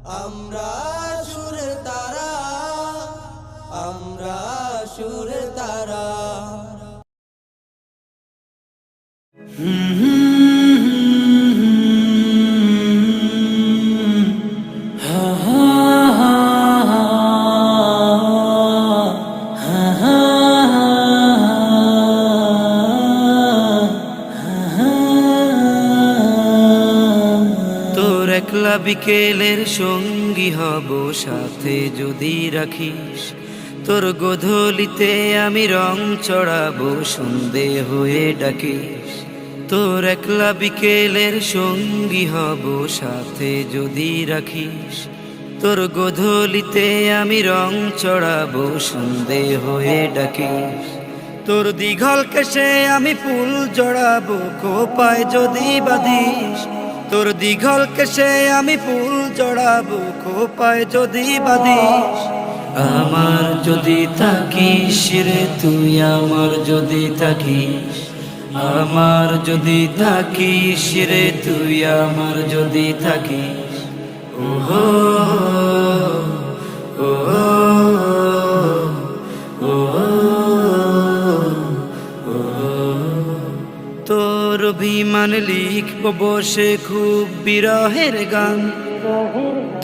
আমরা সুর তারা, আমরা সুর তারা। তোর একলা বিকেলের সঙ্গী হব সাথে যদি রাখিস, তোর গোধূলিতে আমি রং চড়াবো সন্ধে হয়ে ডাকিস। তোর একলা বিকেলের সঙ্গী হব সাথে যদি রাখিস, তোর গোধূলিতে আমি রং চড়াবো সন্ধে হয়ে ডাকিস। তোর দীঘল কেশে আমি ফুল জড়াবো খোপায় যদি বাঁধিস, তোর দীঘল কেশে আমি ফুল জড়াবো খোপায় যদি বাঁধিস। আমার যদি থাকিস রে তুই, আমার যদি থাকিস, আমার যদি থাকিস রে তুই, আমার যদি থাকিস। ওহো ওহো তোর অভিমান লিখব বসে খুব বিরহের গান,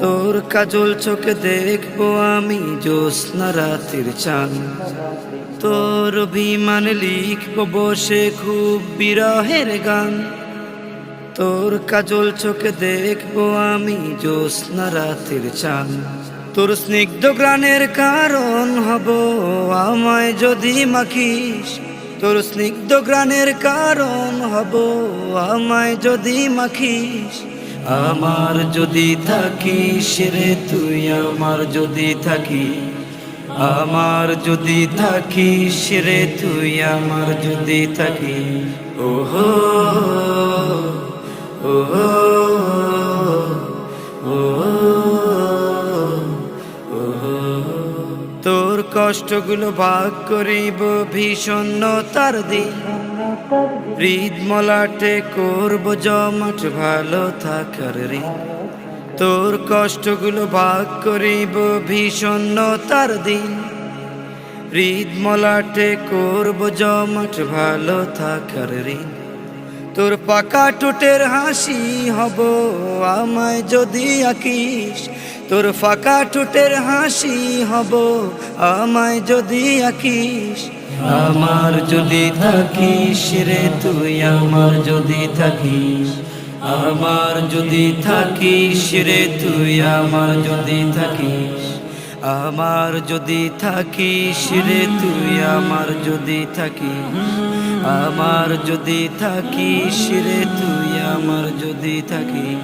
তোর কাজল চোখে দেখবো আমি জ্যোৎস্না রাতের চাঁদ। তোর অভিমান লিখব বসে খুব বিরহের গান, তোর কাজল চোখে দেখবো আমি জ্যোৎস্না রাতের চাঁদ। তোর স্নিগ্ধ গ্রাণের কারণ হব আমায় যদি মাখিস, তোর স্নিগ্ধ গ্রাণের কারণ হব আমায় যদি মাখিস। আমার যদি থাকিস রে তুই, আমার যদি থাকিস, আমার যদি থাকিস রে তুই, আমার যদি থাকিস। ওহো ওহো তোর কষ্টগুলো ভাগ করিব ভীষণতার দিন, হৃদ মলাটে করব জমাট ভালো থাকার ঋণ। তোর কষ্টগুলো ভাগ করিব ভীষণতার দিন, হৃদ মলাটে করব জমাট ভালো থাকার ঋণ। তোর পাকা ঠোঁটের হাসি হব আমায় যদি আঁকিস, তোর ফাঁকা ঠোঁটের হাসি হব আমায় যদি আঁকিস। আমার যদি থাকিস রে তুই, আমার যদি থাকিস, আমার যদি থাকিস রে তুই, আমার যদি থাকিস। আমার যদি থাকিস রে তুই, আমার যদি থাকিস, আমার যদি থাকিস রে তুই, আমার যদি থাকিস।